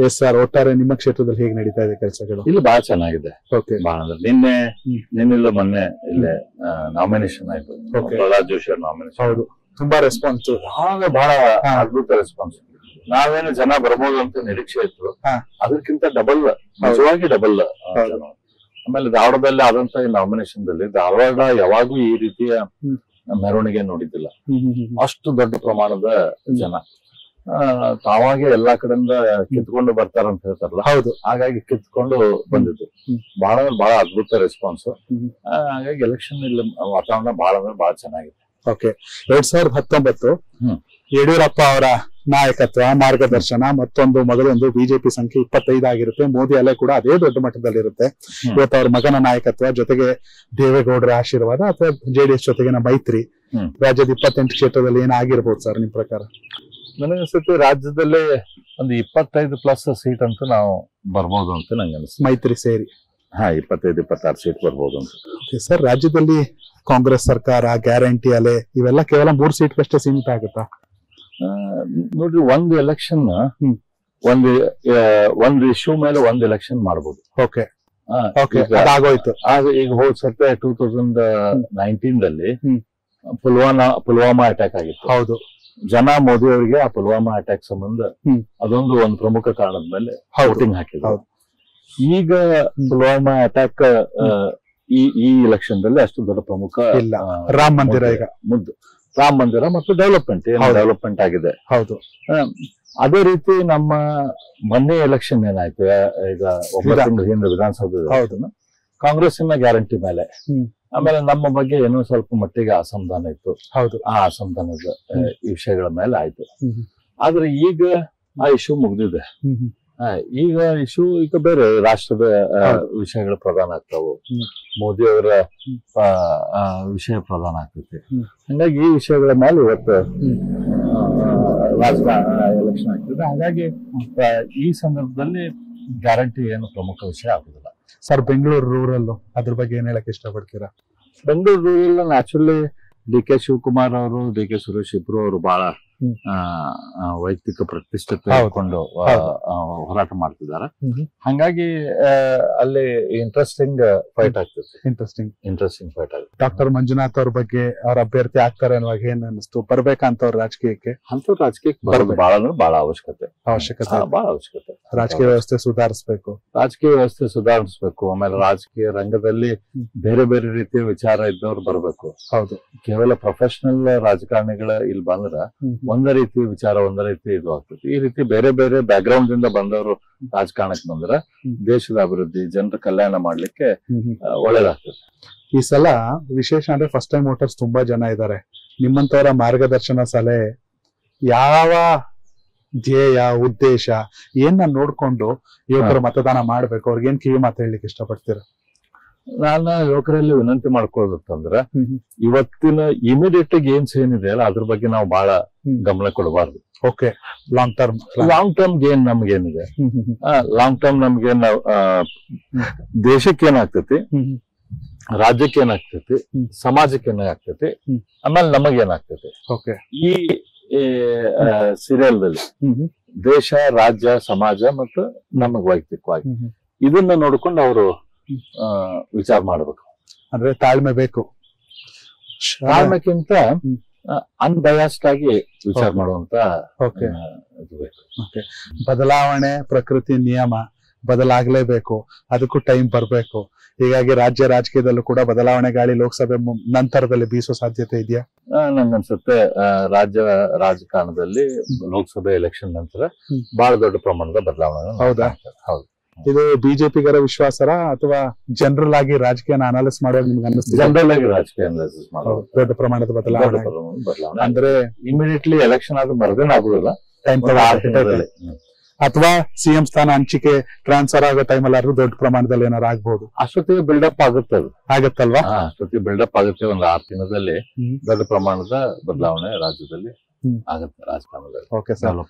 Yes sir, ಒಟ್ಟಾರೆ ನಿಮ್ಮ ಕ್ಷೇತ್ರದಲ್ಲಿ ಹೇಗೆ ನಡೀತಾ ಇದೆ ಕೆಲಸಗಳು? ಇಲ್ಲಿ ಬಹಳ ಚೆನ್ನಾಗಿದೆ. ಬಹಳ ಅಂದ್ರೆ ನಿನ್ನೆಲ್ಲ ಮೊನ್ನೆ ಇಲ್ಲೇ ನಾಮಿನೇಷನ್ ಆಯ್ತು. ಪ್ರಹ್ಲಾದ್ ಜೋಶಿ ಅವ್ರ ನಾಮಿನೇಷನ್. ಹೌದು, ತುಂಬಾ ರೆಸ್ಪಾನ್ಸ್, ಬಹಳ ಅದ್ಭುತ ರೆಸ್ಪಾನ್ಸ್. ನಾವೇನು ಜನ ಬರ್ಬೋದು ಅಂತ ನಿರೀಕ್ಷೆ ಇತ್ತು, ಅದಕ್ಕಿಂತ ಡಬಲ್, ನಿಜವಾಗಿ ಡಬಲ್ ಜನ. ಆಮೇಲೆ ಧಾರವಾಡದಲ್ಲಿ ಆದಂತ ಈ ನಾಮಿನೇಷನ್ ದಲ್ಲಿ ಧಾರವಾಡ ಯಾವಾಗೂ ಈ ರೀತಿಯ ಮೆರವಣಿಗೆ ನೋಡಿದ್ದಿಲ್ಲ. ಅಷ್ಟು ದೊಡ್ಡ ಪ್ರಮಾಣದ ಜನ ತಾವಾಗೆ ಎಲ್ಲಾ ಕಡೆಯಿಂದ ಕಿತ್ಕೊಂಡು ಬರ್ತಾರಂತ ಹೇಳ್ತಾರಲ್ಲ, ಹೌದು, ಹಾಗಾಗಿ ಕಿತ್ಕೊಂಡು ಬಂದಿದ್ದು. ಬಹಳ ಅದ್ಭುತ ರೆಸ್ಪಾನ್ಸ್. ಹಾಗಾಗಿ ಎಲೆಕ್ಷನ್ ಇಲ್ಲಿ ವಾತಾವರಣ ಬಹಳ ಚೆನ್ನಾಗಿದೆ. ಓಕೆ, 2019 ಯಡಿಯೂರಪ್ಪ ಅವರ ನಾಯಕತ್ವ, ಮಾರ್ಗದರ್ಶನ, ಮಗದೊಂದು ಬಿಜೆಪಿ ಸಂಖ್ಯೆ 25 ಆಗಿರುತ್ತೆ. ಮೋದಿ ಅಲೆ ಕೂಡ ಅದೇ ದೊಡ್ಡ ಮಟ್ಟದಲ್ಲಿರುತ್ತೆ. ಇವತ್ತು ಅವ್ರ ಮಗನ ನಾಯಕತ್ವ ಜೊತೆಗೆ ದೇವೇಗೌಡರ ಆಶೀರ್ವಾದ ಅಥವಾ ಜೆಡಿಎಸ್ ಜೊತೆಗಿನ ಮೈತ್ರಿ, ರಾಜ್ಯದ 28 ಕ್ಷೇತ್ರದಲ್ಲಿ ಏನಾಗಿರ್ಬೋದು ಸರ್ ನಿಮ್ ಪ್ರಕಾರ? ನನಗನ್ಸುತ್ತೆ ರಾಜ್ಯದಲ್ಲೇ ಒಂದು 25+ ಸೀಟ್ ಅಂತೂ ನಾವು ಬರ್ಬೋದು ಅಂತ ನಂಗೆ ಅನಿಸುತ್ತೆ. ಮೈತ್ರಿ ಸೇರಿ 25-26 ಸೀಟ್ ಬರ್ಬೋದು ಅಂತ. ಸರ್, ರಾಜ್ಯದಲ್ಲಿ ಕಾಂಗ್ರೆಸ್ ಸರ್ಕಾರ, ಗ್ಯಾರಂಟಿ ಅಲೆ ಇವೆಲ್ಲ ಕೇವಲ 3 ಸೀಟ್ಗಷ್ಟೇ ಸೀಮಿತ ಆಗುತ್ತಾ? ನೋಡ್ರಿ, ಒಂದು ಎಲೆಕ್ಷನ್ ಒಂದು ಇಶ್ಯೂ ಮೇಲೆ ಒಂದು ಎಲೆಕ್ಷನ್ ಮಾಡ್ಬೋದು. ಆಗೋಯ್ತು. ಈಗ ಹೋದ್ ಸರ್ತಿ 2019 ಪುಲ್ವಾಮಾ ಅಟ್ಯಾಕ್ ಆಗಿತ್ತು. ಹೌದು, ಜನ ಮೋದಿ ಅವರಿಗೆ ಆ ಪುಲ್ವಾಮಾ ಅಟ್ಯಾಕ್ ಸಂಬಂಧ ಅದೊಂದು ಪ್ರಮುಖ ಕಾರಣದ ಮೇಲೆ ವೋಟಿಂಗ್ ಹಾಕಿದ್ರು. ಈಗ ಪುಲ್ವಾಮಾ ಅಟ್ಯಾಕ್ ಈ ಎಲೆಕ್ಷನ್ ದಲ್ಲಿ ಅಷ್ಟು ದೊಡ್ಡ ಪ್ರಮುಖ ಇಲ್ಲ. ರಾಮ ಮಂದಿರ, ಈಗ ರಾಮ ಮಂದಿರ ಮತ್ತು ಡೆವಲಪ್ಮೆಂಟ್ ಆಗಿದೆ. ಹೌದು, ಅದೇ ರೀತಿ ನಮ್ಮ ಮೊನ್ನೆ ಎಲೆಕ್ಷನ್ ಏನಾಯ್ತು, ಈಗ 9 ತಿಂಗಳ ಹಿಂದೆ ವಿಧಾನಸೌಧ ಕಾಂಗ್ರೆಸ್ಸಿನ ಗ್ಯಾರಂಟಿ ಮೇಲೆ, ಆಮೇಲೆ ನಮ್ಮ ಬಗ್ಗೆ ಏನೋ ಸ್ವಲ್ಪ ಮಟ್ಟಿಗೆ ಅಸಮಾಧಾನ ಇತ್ತು. ಹೌದು, ಆ ಅಸಮಾಧಾನದ ವಿಷಯಗಳ ಮೇಲೆ ಆಯ್ತು. ಆದ್ರೆ ಈಗ ಆ ಇಶ್ಯೂ ಮುಗ್ದಿದೆ. ಈಗ ಇಶ್ಯೂ ಈಗ ಬೇರೆ ರಾಷ್ಟ್ರದ ವಿಷಯಗಳು ಪ್ರಧಾನ ಆಗ್ತಾವು, ಮೋದಿ ಅವರ ವಿಷಯ ಪ್ರಧಾನ ಆಗ್ತೈತಿ. ಹಂಗಾಗಿ ಈ ವಿಷಯಗಳ ಮೇಲೆ ಇವತ್ತು ರಾಜಕಾರಣ ಎಲೆಕ್ಷನ್ ಆಗ್ತದೆ. ಹಾಗಾಗಿ ಈ ಸಂದರ್ಭದಲ್ಲಿ ಗ್ಯಾರಂಟಿ ಏನು ಪ್ರಮುಖ ವಿಷಯ ಆಗುದಿಲ್ಲ. ಸರ್, ಬೆಂಗಳೂರು ರೂರಲ್ ಅದ್ರ ಬಗ್ಗೆ ಏನ್ ಹೇಳಕ್ ಇಷ್ಟಪಡ್ತೀರಾ? Bengaluru rural naturally DK. Shivakumar ಅವರು, ಡಿ.ಕೆ. ಸುರೇಶ್ ಇಬ್ರು ಅವರು ಬಹಳ ವೈಯಕ್ತಿಕ ಪ್ರತಿಷ್ಠತೆ ಇಟ್ಕೊಂಡು ಹೋರಾಟ ಮಾಡ್ತಿದ್ದಾರೆ. ಹಂಗಾಗಿ ಅಲ್ಲಿ ಇಂಟ್ರೆಸ್ಟಿಂಗ್ ಫೈಟ್ ಆಗ್ತದೆ. ಇಂಟ್ರೆಸ್ಟಿಂಗ್ ಫೈಟ್ ಆಗುತ್ತೆ. ಡಾಕ್ಟರ್ ಮಂಜುನಾಥ್ ಅವ್ರ ಬಗ್ಗೆ, ಅವ್ರ ಅಭ್ಯರ್ಥಿ ಆಗ್ತಾರೆ ಅನ್ನುವಾಗ ಏನ್ ಅನಿಸ್ತು? ಬರ್ಬೇಕಂತವ್ರ ರಾಜಕೀಯಕ್ಕೆ? ರಾಜಕೀಯಕ್ಕೆ ಬಹಳ ಅವಶ್ಯಕತೆ. ರಾಜಕೀಯ ವ್ಯವಸ್ಥೆ ಸುಧಾರಿಸಬೇಕು. ಆಮೇಲೆ ರಾಜಕೀಯ ರಂಗದಲ್ಲಿ ಬೇರೆ ಬೇರೆ ರೀತಿಯ ವಿಚಾರ ಇದ್ದವ್ರು ಬರ್ಬೇಕು. ಹೌದು, ಕೇವಲ ಪ್ರೊಫೆಷನಲ್ ರಾಜಕಾರಣಿಗಳ ಇಲ್ಲಿ ಬಂದ್ರ ಒಂದ ರೀತಿ ವಿಚಾರ, ಒಂದ ರೀತಿ ಇದು ಆಗ್ತದೆ. ಈ ರೀತಿ ಬೇರೆ ಬೇರೆ ಬ್ಯಾಕ್ ಗ್ರೌಂಡ್ ದಿಂದ ಬಂದವರು ರಾಜಕಾರಣಕ್ಕೆ ಬಂದ್ರ ದೇಶದ ಅಭಿವೃದ್ಧಿ, ಜನರ ಕಲ್ಯಾಣ ಮಾಡ್ಲಿಕ್ಕೆ ಒಳ್ಳೇದಾಗ್ತದೆ. ಈ ಸಲ ವಿಶೇಷ ಅಂದ್ರೆ ಫಸ್ಟ್ ಟೈಮ್ ವೋಟರ್ಸ್ ತುಂಬಾ ಜನ ಇದ್ದಾರೆ. ನಿಮ್ಮಂತವರ ಮಾರ್ಗದರ್ಶನ ಸಲಹೆ, ಯಾವ ಧ್ಯೇಯ, ಉದ್ದೇಶ ಏನ ನೋಡ್ಕೊಂಡು ಯುವಕರು ಮತದಾನ ಮಾಡ್ಬೇಕು, ಅವ್ರಿಗೇನ್ ಕಿವಿ ಮಾತು ಹೇಳಲಿಕ್ಕೆ ಇಷ್ಟಪಡ್ತೀರಾ? ನಾನು ಯುವಕರಲ್ಲಿ ವಿನಂತಿ ಮಾಡ್ಕೊಳ್ಳೋದಂದ್ರೆ, ಇವತ್ತಿನ ಇಮಿಡಿಯೇಟ್ ಗೇಮ್ಸ್ ಏನಿದೆ ಅಲ್ಲ, ಅದ್ರ ಬಗ್ಗೆ ನಾವು ಬಹಳ ಗಮನ ಕೊಡಬಾರ್ದು. ಓಕೆ, ಲಾಂಗ್ ಟರ್ಮ್ ಗೇಮ್ ನಮ್ಗೇನಿದೆ, ಲಾಂಗ್ ಟರ್ಮ್ ನಮ್ಗೆ ದೇಶಕ್ಕೆ ಏನಾಗ್ತೈತಿ, ರಾಜ್ಯಕ್ಕೆ ಏನಾಗ್ತೈತಿ, ಸಮಾಜಕ್ಕೆ ಏನಾಗ್ತೈತಿ, ಆಮೇಲೆ ನಮಗೇನಾಗ್ತೈತಿ. ಈ ಸೀರಿಯಲ್ದಲ್ಲಿ ದೇಶ, ರಾಜ್ಯ, ಸಮಾಜ ಮತ್ತು ನಮಗ್ ವೈಯಕ್ತಿಕವಾಗಿ ಇದನ್ನ ನೋಡ್ಕೊಂಡು ಅವರು ವಿಚಾರ ಮಾಡ್ಬೇಕು. ಅಂದ್ರೆ ತಾಳ್ಮೆ ಬೇಕು. ತಾಳ್ಮೆಕ್ಕಿಂತ ಅನ್ಬಯಾಸ್ಡ್ ಆಗಿ ವಿಚಾರ ಮಾಡುವಂತ ಬದಲಾವಣೆ ಪ್ರಕೃತಿ ನಿಯಮ, ಬದಲಾಗ್ಲೇಬೇಕು, ಅದಕ್ಕೂ ಟೈಮ್ ಬರ್ಬೇಕು. ಹೀಗಾಗಿ ರಾಜ್ಯ ರಾಜಕೀಯದಲ್ಲೂ ಕೂಡ ಬದಲಾವಣೆ ಗಾಳಿ ಲೋಕಸಭೆ ನಂತರದಲ್ಲಿ ಬೀಸೋ ಸಾಧ್ಯತೆ ಇದೆಯಾ? ನಂಗನ್ಸುತ್ತೆ ರಾಜ್ಯ ರಾಜಕಾರಣದಲ್ಲಿ ಲೋಕಸಭೆ ಎಲೆಕ್ಷನ್ ನಂತರ ಬಹಳ ದೊಡ್ಡ ಪ್ರಮಾಣದ ಬದಲಾವಣೆ. ಹೌದಾ? ಹೌದು. ಇದು ಬಿಜೆಪಿಗರ ವಿಶ್ವಾಸರ ಅಥವಾ ಜನರಲ್ ಆಗಿ ರಾಜಕೀಯ ಅನಾಲಿಸ್ ಮಾಡುವಾಗ ನಿಮ್ಗೆ ಅನ್ನಿಸ್ತಿದೆ? ಜನರಲ್ ಆಗಿ ರಾಜಕೀಯ ಅನಾಲಿಸಿಸ್ ಮಾಡೋದು ದೊಡ್ಡ ಪ್ರಮಾಣದ ಬದಲಾವಣೆ ಅಂದ್ರೆ ಇಮಿಡಿಯೇಟ್ಲಿ ಎಲೆಕ್ಷನ್ ಆದ್ರೂ ಬರದೇನೆ ಆಗುದಿಲ್ಲ, ಅಥವಾ ಸಿಎಂ ಸ್ಥಾನ ಹಂಚಿಕೆ ಟ್ರಾನ್ಸ್ಫರ್ ಆಗೋ ಟೈಮಲ್ಲಿ ದೊಡ್ಡ ಪ್ರಮಾಣದಲ್ಲಿ ಏನಾರು ಆಗ್ಬಹುದು. ಅಷ್ಟೊತ್ತಿಗೆ ಬಿಲ್ಡಪ್ ಆಗುತ್ತೆ, ಅದು ಆಗತ್ತಲ್ವಾ? ಅಷ್ಟೊತ್ತಿಗೆ ಬಿಲ್ಡಪ್ ಆಗುತ್ತೆ. ಒಂದು 6 ದಿನದಲ್ಲಿ ದೊಡ್ಡ ಪ್ರಮಾಣದ ಬದಲಾವಣೆ ರಾಜ್ಯದಲ್ಲಿ ಆಗುತ್ತೆ, ರಾಜಕಾರಣದಲ್ಲಿ. Okay sir.